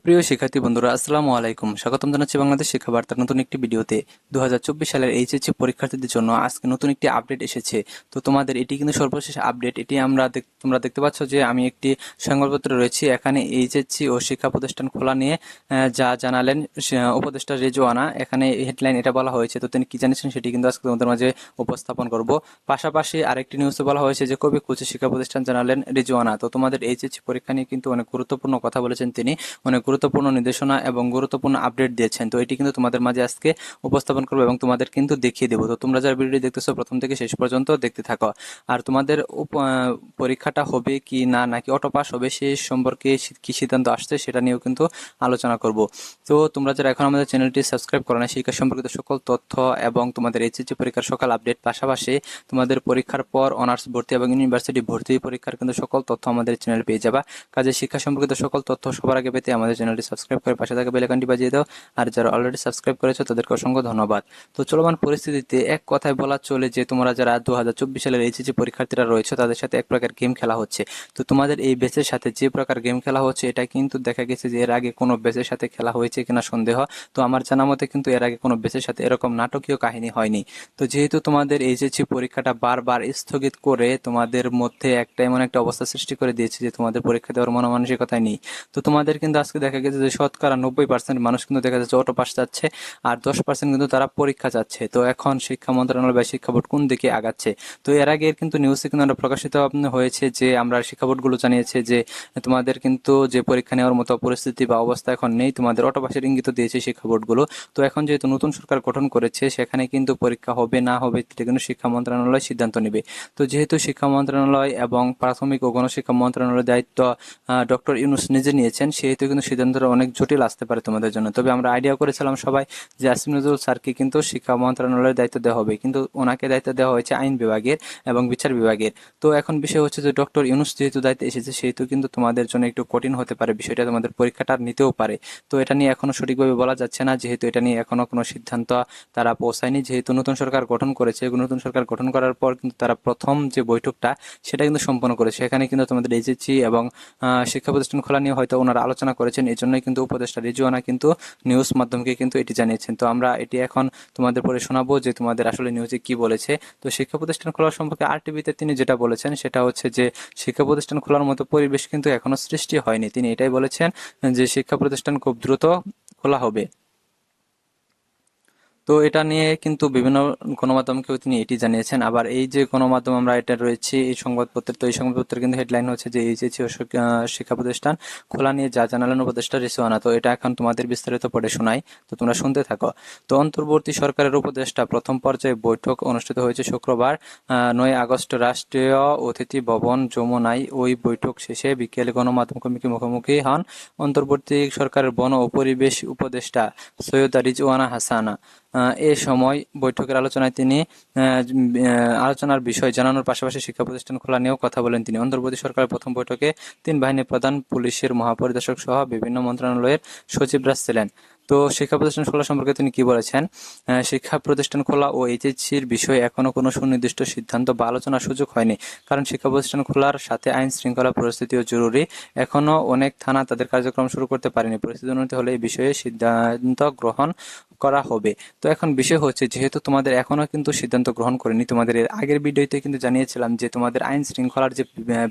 প্রিয় শিক্ষার্থী বন্ধুরা, আসসালামু আলাইকুম। স্বাগতম জানাচ্ছি বাংলাদেশ শিক্ষা বার্তার নতুন একটি ভিডিওতে। 2024 সালের এইচএসসি পরীক্ষার্থীদের জন্য আজকে নতুন একটি আপডেট এসেছে। তো তোমাদের এটি কিন্তু সর্বশেষ আপডেট। এটি তোমরা দেখতে পাচ্ছ যে আমি একটি সংবাদপত্রে রয়েছি। এখানে এইচএসসি ও শিক্ষা প্রতিষ্ঠান খোলা নিয়ে যা জানালেন উপদেষ্টা রেজওয়ানা। এখানে হেডলাইন এটা বলা হয়েছে। তো তিনি কি জানিয়েছেন সেটি কিন্তু আজকে তোমাদের মাঝে উপস্থাপন করব। পাশাপাশি আরেকটি নিউজে বলা হয়েছে যে কবি কোচি শিক্ষা প্রতিষ্ঠান জানালেন রেজওয়ানা। তো তোমাদের এইচএসসি পরীক্ষা নিয়ে কিন্তু অনেক গুরুত্বপূর্ণ কথা বলেছেন তিনি। অনেক গুরুত্বপূর্ণ নির্দেশনা এবং গুরুত্বপূর্ণ আপডেট দিয়েছেন। তো এটি কিন্তু তোমাদের মাঝে আজকে উপস্থাপন করবো এবং তোমাদের কিন্তু দেখিয়ে দেবো। তো তোমরা যারা ভিডিওটি দেখতেছো প্রথম থেকে শেষ পর্যন্ত দেখতে থাকো। আর তোমাদের পরীক্ষাটা হবে কি না, নাকি অটো পাস হবে সে সম্পর্কে কি সিদ্ধান্ত আসছে সেটা নিয়েও কিন্তু আলোচনা করব। তো তোমরা যারা এখন আমাদের চ্যানেলটি সাবস্ক্রাইব করো না, শিক্ষা সম্পর্কিত সকল তথ্য এবং তোমাদের এইচএসসি পরীক্ষার সকল আপডেট, পাশাপাশি তোমাদের পরীক্ষার পর অনার্স ভর্তি এবং ইউনিভার্সিটি ভর্তি পরীক্ষার কিন্তু সকল তথ্য আমাদের চ্যানেল পেয়ে যাবা। কাজে শিক্ষা সম্পর্কিত সকল তথ্য সবার আগে পেতে আমাদের চ্যানেলটি সাবস্ক্রাইব করে পাশে থাকা বেল আইকনটি বাজিয়ে দাও। আর যারা অলরেডি সাবস্ক্রাইব করেছো তাদেরকে অসংখ্য ধন্যবাদ। তো চলমান পরিস্থিতিতে এক কথায় বলা চলে যে তোমরা যারা 2024 সালের এইচএসসি পরীক্ষার্থীরা রয়েছে তাদের সাথে এক প্রকার গেম খেলা হচ্ছে। তো তোমাদের এই ব্যাচের সাথে যে প্রকার গেম খেলা হচ্ছে এটা কিন্তু দেখা গেছে যে এর আগে কোনো ব্যাচের সাথে খেলা হয়েছে কিনা সন্দেহ। তো আমার জানা মতে কিন্তু এর আগে কোনো ব্যাচের সাথে এরকম নাটকীয় কাহিনী হয়নি। তো যেহেতু তোমাদের এইচএসসি পরীক্ষাটা বারবার স্থগিত করে তোমাদের মধ্যে একটা এমন একটা অবস্থা সৃষ্টি করে দিয়েছে যে তোমাদের পরীক্ষা দেওয়ার মনোমানসিকতায় নেই। তো তোমাদের কিন্তু আজকে দেখা গেছে যে শতকরা 90% মানুষ কিন্তু দেখা যাচ্ছে অটো পাস যাচ্ছে, আর 10% কিন্তু তারা পরীক্ষা যাচ্ছে। তো এখন শিক্ষা মন্ত্রণালয় বা শিক্ষা বোর্ড কোন দিকে আগাচ্ছে? তো এর আগে কিন্তু নিউজে কিন্তু আমরা প্রকাশিত হয়েছে যে আমরা শিক্ষা বোর্ডগুলো জানিয়েছে যে তোমাদের কিন্তু যে পরীক্ষা নেওয়ার মতো পরিস্থিতি বা অবস্থা এখন নেই, তোমাদের অটো পাসের ইঙ্গিত দিয়েছে শিক্ষা বোর্ডগুলো। তো এখন যেহেতু নতুন সরকার গঠন করেছে সেখানে কিন্তু পরীক্ষা হবে না হবে সেটা কিন্তু শিক্ষা মন্ত্রণালয় সিদ্ধান্ত নেবে। তো যেহেতু শিক্ষা মন্ত্রণালয় এবং প্রাথমিক ও গণশিক্ষা মন্ত্রণালয়ের দায়িত্ব ডক্টর ইউনূস নিজে নিয়েছেন, সেহেতু কিন্তু সিদ্ধান্তটা অনেক জটিল আসতে পারে তোমাদের জন্য। তবে আমরা আইডিয়া করেছিলাম সবাই যে আসিফ নজরুল স্যারকে কিন্তু শিক্ষা মন্ত্রণালয়ের দায়িত্ব দেওয়া হবে, কিন্তু ওনাকে দায়িত্ব দেওয়া হয়েছে আইন বিভাগের এবং বিচার বিভাগের। তো এখন বিষয় হচ্ছে যে ডক্টর ইউনূস যেহেতু দায়িত্বে এসেছে সেহেতু কিন্তু তোমাদের জন্য একটু কঠিন হতে পারে বিষয়টা, তোমাদের পরীক্ষাটা নিতেও পারে। তো এটা নিয়ে এখনো সঠিকভাবে বলা যাচ্ছে না, যেহেতু এটা নিয়ে এখনো কোনো সিদ্ধান্ত তারা পৌঁছায়নি। যেহেতু নতুন সরকার গঠন করেছে, নতুন সরকার গঠন করার পর কিন্তু তারা প্রথম যে বৈঠকটা সেটা কিন্তু সম্পন্ন করেছে। সেখানে কিন্তু তোমাদের এইচএসসি এবং শিক্ষা প্রতিষ্ঠান খোলা নিয়ে হয়তো ওনারা আলোচনা করেছেন। এই জন্যই কিন্তু উপদেষ্টা রিজওয়ানা কিন্তু নিউজ মাধ্যমকে কিন্তু এটি জানিয়েছেন। তো আমরা এটি এখন তোমাদের পরে শোনাবো যে তোমাদের আসলে নিউজে কি বলেছে। তো শিক্ষা প্রতিষ্ঠান খোলার সম্পর্কে আরটিভিতে তিনি যেটা বলেছেন সেটা হচ্ছে যে শিক্ষা প্রতিষ্ঠান খোলার মতো পরিবেশ কিন্তু এখনো সৃষ্টি হয়নি। তিনি এটাই বলেছেন যে শিক্ষা প্রতিষ্ঠান খুব দ্রুত খোলা হবে। তো এটা নিয়ে কিন্তু বিভিন্ন গণমাধ্যমকেও তিনি এটি জানিয়েছেন। আবার এই যে গণমাধ্যম আমরা এটা রয়েছে এই সংবাদপত্রের, তো এই সংবাদপত্রের কিন্তু হেডলাইন হচ্ছে যে এইচএসসি ও শিক্ষা প্রতিষ্ঠান খোলা নিয়ে যা জানালেন উপদেষ্টা রিজওয়ানা। তো এটা এখন তোমাদের বিস্তারিত পড়ে শোনাই, তো তোমরা শুনতে থাকো। তো অন্তর্বর্তী সরকারের উপদেষ্টা প্রথম পর্যায়ে বৈঠক অনুষ্ঠিত হয়েছে শুক্রবার 9 আগস্ট রাষ্ট্রীয় অতিথি ভবন যমুনায়। ওই বৈঠক শেষে বিকেলে গণমাধ্যমকে মুখোমুখি হন অন্তর্বর্তী সরকারের বন ও পরিবেশ উপদেষ্টা সৈয়দা রিজওয়ানা হাসানা। এ সময় বৈঠকের আলোচনায় তিনি আলোচনার বিষয় জানানোর পাশাপাশি শিক্ষা প্রতিষ্ঠান খোলা নিয়েও কথা বলেন তিনি। অন্তর্বর্তী সরকারের প্রথম বৈঠকে 3 বাহিনীর প্রধান, পুলিশের মহাপরিদর্শক সহ বিভিন্ন মন্ত্রণালয়ের সচিবরা ছিলেন। তো শিক্ষা প্রতিষ্ঠান খোলা সম্পর্কে তিনি কি বলেছেন? শিক্ষা প্রতিষ্ঠান খোলা ও এইচএসসির বিষয়ে এখনো কোনো সুনির্দিষ্ট সিদ্ধান্ত বা আলোচনার সুযোগ হয়নি, কারণ শিক্ষা প্রতিষ্ঠান খোলার সাথে আইন শৃঙ্খলা পরিস্থিতিও জরুরি। এখনো অনেক থানা তাদের কার্যক্রম শুরু করতে পারেনি। পরিস্থিতি উন্নতি হলে এই বিষয়ে সিদ্ধান্ত গ্রহণ করা হবে। তো এখন বিষয় হচ্ছে যেহেতু তোমাদের এখনো কিন্তু সিদ্ধান্ত গ্রহণ করেনি, তোমাদের এর আগের ভিডিওতে কিন্তু জানিয়েছিলাম যে তোমাদের আইন শৃঙ্খলার যে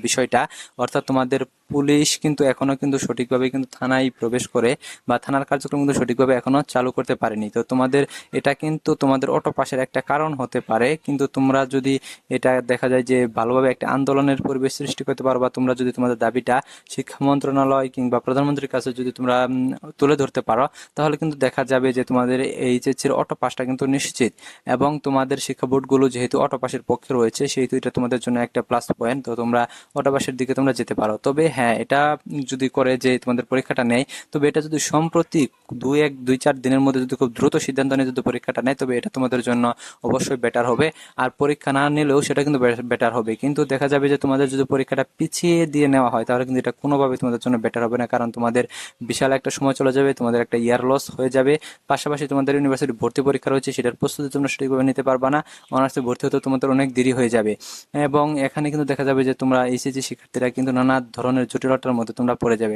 বিষয়টা, অর্থাৎ তোমাদের পুলিশ কিন্তু এখনো কিন্তু সঠিকভাবে কিন্তু থানায় প্রবেশ করে বা থানার কার্যক্রম কিন্তু সঠিকভাবে এখনো চালু করতে পারেনি। তো তোমাদের এটা কিন্তু তোমাদের অটো পাসের একটা কারণ হতে পারে, কিন্তু তোমরা যদি এটা দেখা যায় যে ভালোভাবে একটা আন্দোলনের পরিবেশ সৃষ্টি করতে পারো বা তোমরা যদি তোমাদের দাবিটা শিক্ষা মন্ত্রণালয় কিংবা প্রধানমন্ত্রীর কাছে যদি তোমরা তুলে ধরতে পারো, তাহলে কিন্তু দেখা যাবে যে তোমাদের এইচএসসির অটো পাসটা কিন্তু নিশ্চিত। এবং তোমাদের শিক্ষা বোর্ডগুলো যেহেতু অটো পাসের পক্ষে রয়েছে সেহেতু এটা তোমাদের জন্য একটা প্লাস পয়েন্ট। তো তোমরা অটো পাসের দিকে তোমরা যেতে পারো। তবে হ্যাঁ, এটা যদি করে যে তোমাদের পরীক্ষাটা নেয়, তবে এটা যদি সম্প্রতি 2-4 দিনের মধ্যে যদি খুব দ্রুত সিদ্ধান্ত নিয়ে যদি পরীক্ষাটা নেয়, তবে এটা তোমাদের জন্য অবশ্যই বেটার হবে। আর পরীক্ষা না নিলেও সেটা কিন্তু বেটার হবে। কিন্তু দেখা যাবে যে তোমাদের যদি পরীক্ষাটা পিছিয়ে দিয়ে নেওয়া হয় তাহলে কিন্তু এটা কোনোভাবে তোমাদের জন্য বেটার হবে না, কারণ তোমাদের বিশাল একটা সময় চলে যাবে, তোমাদের একটা ইয়ার লস হয়ে যাবে। পাশাপাশি তোমাদের ইউনিভার্সিটি ভর্তি পরীক্ষা রয়েছে, সেটার প্রস্তুতি তোমরা সঠিকভাবে নিতে পারবা না। অনার্সে ভর্তি হতে তোমাদের অনেক দেরি হয়ে যাবে। এবং এখানে কিন্তু দেখা যাবে যে তোমরা এইচএসসি শিক্ষার্থীরা কিন্তু নানা ধরনের জটিলতার মধ্যে তোমরা পড়ে যাবে,